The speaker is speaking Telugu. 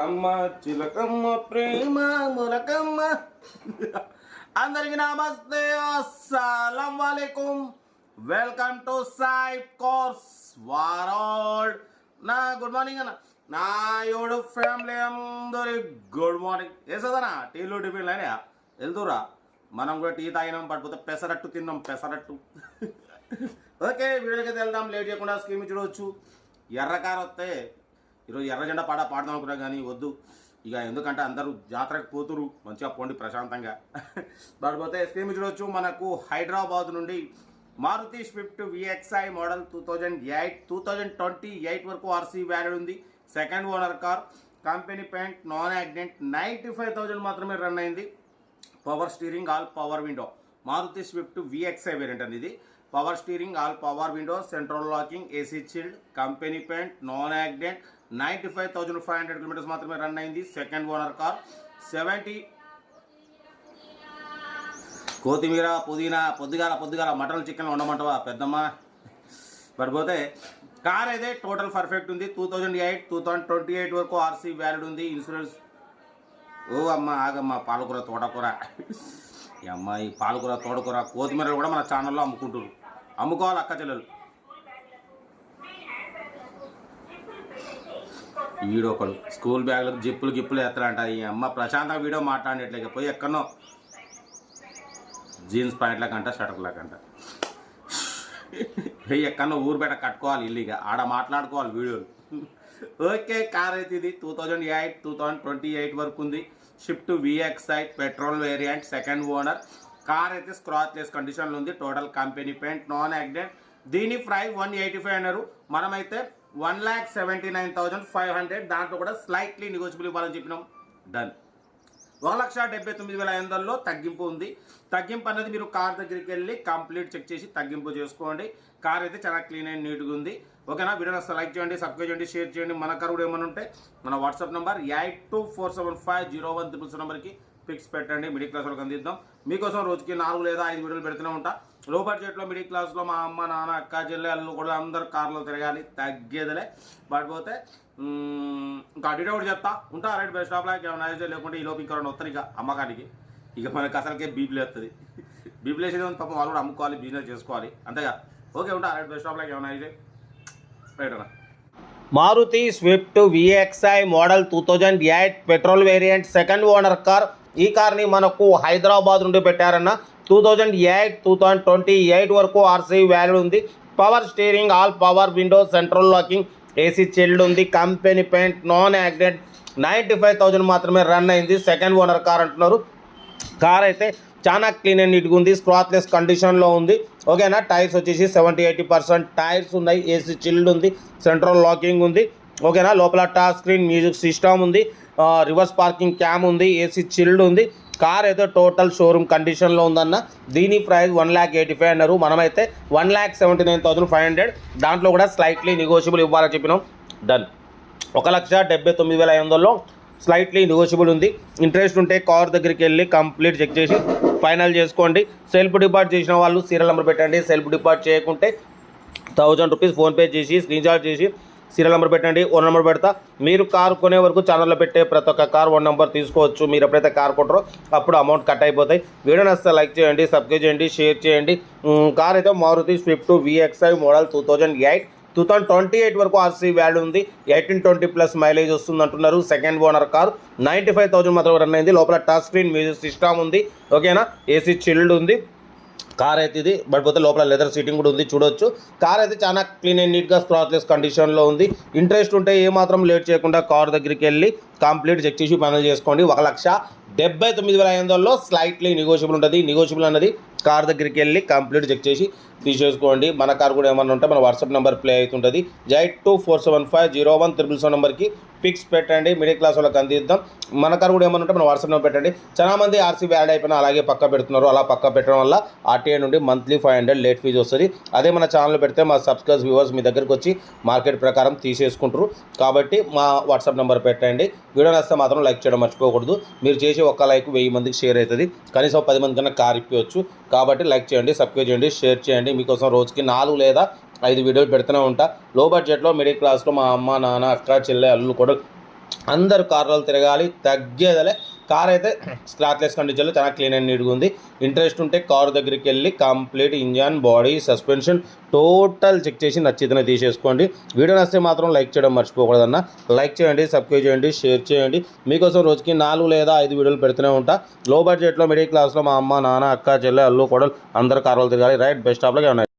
అమ్మ చిలకమ్మ ప్రేమ ములకమ్మ. అందరికి నమస్తే, అస్సలం వాలేకుం. Welcome to Sai course world. నా గుడ్ మార్నింగ్ అన్న, నా యోడు ఫ్యామిలీ అందరి గుడ్ మార్నింగ్. వేసేదనా టీలు టిఫిన్లు అయినా వెళ్తురా. మనం కూడా టీ తాగినాం, పడిపోతే పెసరట్టు తిన్నాం, పెసరట్టు. ఓకే, వీడియోకి వెళ్దాం. లేట్ చేయకుండా స్క్రీన్ చూడవచ్చు. ఎర్రకారు వస్తే ఈరోజు ఎర్ర జెండా పాడదాం అనుకున్నా కానీ వద్దు ఇక, ఎందుకంటే అందరూ జాతరకు పోతురు, మంచిగా పోండి ప్రశాంతంగా. పడిపోతే స్క్రీన్ చూడవచ్చు. మనకు హైదరాబాద్ నుండి మారుతి స్విఫ్ట్ విఎక్స్ఐ మోడల్ 2028 వరకు ఆర్సీ వ్యాలిడ్ ఉంది. Second owner car, company paint, non accident, 95,000 మాత్రమే రన్ అయింది. Power steering, all power window. Maruti Swift VXI variant అండి ఇది. Power steering, all power window, central locking, AC chilled, company paint, non accident, 95,500 kilometers మాత్రమే రన్ అయింది. Second owner car. 70 కొత్తిమీర, పుదీనా, పొద్దుగాల మటన్ చికెన్ వండమంటావా పెద్దమ్మ. పడిపోతే కార్ అయితే టోటల్ పర్ఫెక్ట్ ఉంది. 2028 వరకు ఆర్సీ వ్యాలిడ్ ఉంది. ఇన్సూరెన్స్. ఓ అమ్మ ఆగమ్మ, పాలకూర తోటకూర. ఈ అమ్మాయి పాలకూర తోటకూర కొత్తిమీరలు కూడా మన ఛానల్లో అమ్ముకుంటారు. అమ్ముకోవాలి అక్క చెల్లెలు. వీడియో ఒకడు స్కూల్ బ్యాగ్లకు జిప్పులు ఎత్తలంట. ఈ అమ్మ ప్రశాంతంగా వీడియో మాట్లాడేట్లేక పోయి ఎక్కడనో జీన్స్ ప్యాంట్లకంట, షర్ట్లకంట పోయి ఎక్కడనో ఊరు బయట కట్టుకోవాలి ఇల్లుగా, ఆడ మాట్లాడుకోవాలి వీడియోలు. ఓకే, కార్ అయితే ఇది 2028 వరకు ఉంది. Shift VXi petrol variant, second owner. Car అయితే స్క్రాచ్లెస్ కండిషన్లో ఉంది. Total company paint, non accident. దీని ప్రైస్ 185 అన్నారు. మనమైతే 1,79,500. దాంట్లో కూడా స్లైట్లీ నెగోషియబుల్ ఇవ్వాలని చెప్పినాం. డన్. 1,79,500లో తగ్గింపు ఉంది. తగ్గింపు అనేది మీరు కార్ దగ్గరికి వెళ్ళి కంప్లీట్ చెక్ చేసి తగ్గింపు చేసుకోండి. కార్ అయితే చాలా క్లీన్ అండ్ నీట్గా ఉంది. ఓకేనా? వీడియోని అసలు లైక్ చేయండి, సబ్స్క్రైబ్ చేయండి, షేర్ చేయండి. మన కార్ కూడా ఏమైనా ఉంటే మన వాట్సాప్ నెంబర్ 82475016 నెంబర్కి పిక్స్ పెట్టండి. మిడిల్ క్లాస్ వాళ్ళకి అందిద్దాం. మీకోసం రోజుకి 4 లేదా 5 వీడియోలు పెడుతూనే ఉంటా. లో బడ్జెట్లో మిడిల్ క్లాస్లో మా అమ్మ, నాన్న, అక్క, చెల్లె, అల్లు కూడా అందరు కార్లో తిరగాలి, తగ్గేదిలే. పడిపోతే ఇంకా అడిట్ కూడా చెప్తా ఉంటా. రైట్ బస్ స్టాప్లో ఏమైనా లేకుంటే ఈ లోపు ఇంకా వస్తాను ఇక అమ్మకానికి. ఇక మనకి అసలుకే బీపీలు వస్తుంది. బీపీలు వేసేది ఉంది పాపం, వాళ్ళు కూడా అమ్ముకోవాలి, బిజినెస్ చేసుకోవాలి, అంతేగా. ఓకే, ఉంటా. రైట్ బస్ స్టాప్లో ఏమైనా రైట్ అన్న. Maruti Swift VXI model 2008 petrol variant, second owner car. ఈ కార్ని మనకు హైదరాబాద్ నుండి పెట్టారన్న. 2028 వరకు ఆర్సీ వ్యాలిడ్ ఉంది. Power steering, all power window, central locking, AC chilled ఉంది. కంపెనీ పెయింట్, నాన్ యాక్సిడెంట్, 95,000 మాత్రమే రన్ అయింది. సెకండ్ ఓనర్ కార్ అంటున్నారు. కార్ అయితే చాలా క్లీన్ అండ్ నీట్గా ఉంది. స్క్రాచ్లెస్ కండిషన్లో ఉంది. ఓకేనా? టైర్స్ వచ్చేసి 70-80% టైర్స్ ఉన్నాయి. ఏసీ చిల్డ్ ఉంది. సెంట్రల్ లాకింగ్ ఉంది. ఓకేనా? లోపల టచ్ స్క్రీన్ మ్యూజిక్ సిస్టమ్ ఉంది. రివర్స్ పార్కింగ్ క్యామ్ ఉంది. ఏసీ చిల్డ్ ఉంది. కార్ అయితే టోటల్ షోరూమ్ కండిషన్లో ఉందన్న. దీని ప్రైస్ 1,85,000 అన్నారు. మనమైతే 1,79,500. దాంట్లో కూడా స్లైట్లీ నెగోషియబుల్ ఇవ్వాలని చెప్పినాం. డన్. 1,79,500లో స్లైట్లీ నెగోషియబుల్ ఉంది. ఇంట్రెస్ట్ ఉంటే కార్ దగ్గరికి వెళ్ళి కంప్లీట్ చెక్ చేసి ఫైనల్ చేసుకోండి. సెల్ఫ్ డిపాజిట్ చేసిన వాళ్ళు సీరియల్ నెంబర్ పెట్టండి. సెల్ఫ్ డిపాజిట్ చేయకుంటే 1,000 రూపీస్ ఫోన్పే చేసి స్క్రీన్షాట్ చేసి సీరియల్ నెంబర్ పెట్టండి. 1 నెంబర్ పెడతా. మీరు కార్ కొనే వరకు ఛానల్లో పెట్టే ప్రతి ఒక్క కార్ 1 నెంబర్ తీసుకోవచ్చు. మీరు ఎప్పుడైతే కార్ కొంటారో అప్పుడు అమౌంట్ కట్ అయిపోతాయి. వీడియోని అసలు లైక్ చేయండి, సబ్స్క్రైబ్ చేయండి, షేర్ చేయండి. కార్ అయితే మారుతి స్విఫ్ట్ విఎక్స్ఐ మోడల్ 2028 వరకు ఆర్సీ వాల్యూ ఉంది. 18-20+ మైలేజ్ వస్తుంది అంటున్నారు. Second owner car. 95,000 మాత్రం రన్ అయింది. లోపల టచ్ స్క్రీన్ మ్యూజిక్ సిస్టమ్ ఉంది. ఓకేనా? ఏసీ చిల్డ్ ఉంది. కార్ అయితే ఇది. పడిపోతే లోపల లెదర్ సీటింగ్ కూడా ఉంది, చూడొచ్చు. కార్ అయితే చాలా క్లీన్ అండ్ నీట్గా స్క్రాచ్లెస్ కండిషన్లో ఉంది. ఇంట్రెస్ట్ ఉంటే ఏమాత్రం లేట్ చేయకుండా కార్ దగ్గరికి వెళ్ళి కంప్లీట్ చెక్ చేసి పనులు చేసుకోండి. 1,79,500లో స్లైట్లీ నెగోషియబుల్ ఉంటుంది. నెగోషియబుల్ అన్నది కార్ దగ్గరికి వెళ్ళి కంప్లీట్ చెక్ చేసి తీసేసుకోండి. మన కార్ కూడా ఏమన్నా ఉంటే మన వాట్సాప్ నెంబర్ ప్లే అవుతుంటుంది. 82475016 నెంబర్కి పిక్స్ పెట్టండి. మిడిల్ క్లాస్ వాళ్ళకి అందిద్దాం. మన కార్ కూడా ఏమన్నా ఉంటే మన వాట్సాప్ నెంబర్ పెట్టండి. చాలా మంది ఆర్సీ వ్యాలిడ్ అయిపోయినా అలాగే పక్క పెడుతున్నారు. అలా పక్క పెట్టడం వల్ల ఆర్టీఐ నుండి మంత్లీ 500 లేట్ ఫీజు వస్తుంది. అదే మన ఛానల్ పెడితే మా సబ్స్క్రైబర్స్ వ్యూవర్స్ మీ దగ్గరికి వచ్చి మార్కెట్ ప్రకారం తీసేసుకుంటారు. కాబట్టి మా వాట్సాప్ నెంబర్ పెట్టండి. వీడియో నచ్చితే మాత్రం లైక్ చేయడం మర్చిపోకూడదు. మీరు చేసే ఒక్క లైక్ 1000 మందికి షేర్ అవుతుంది. కనీసం 10 మంది కన్నా కార్ ఇప్పవచ్చు. కాబట్టి లైక్ చేయండి, సబ్స్క్రైబ్ చేయండి, షేర్ చేయండి. మీకోసం రోజుకి 4 లేదా 5 వీడియోలు పెడుతూనే ఉంటా. లో బడ్జెట్లో మిడిల్ క్లాస్లో మా అమ్మ, నాన్న, అక్క, చెల్లె, అల్లు కూడా అందరు కార్లు తిరగాలి, తగ్గేదలే. కార్ అయితే స్క్రాచ్లెస్ కండిషన్లో చాలా క్లీన్ అండ్ నీట్గా ఉంది. ఇంట్రెస్ట్ ఉంటే కార్ దగ్గరికి వెళ్ళి complete engine, body, suspension total check చేసి నచ్చితేనే తీసేసుకోండి. వీడియో నచ్చితే మాత్రం లైక్ చేయడం మర్చిపోకూడదన్న. లైక్ చేయండి, సబ్స్క్రైబ్ చేయండి, షేర్ చేయండి. మీకోసం రోజుకి 4 లేదా 5 వీడియోలు పెడుతూనే ఉంటా. లో బడ్జెట్లో మిడిల్ క్లాస్లో మా అమ్మ, నాన్న, అక్క, చెల్లె, అల్లు, కోడలు అందరు కార్లు తిరగాలి. రైట్, బెస్ట్ ఆఫ్లో ఉన్నాయి.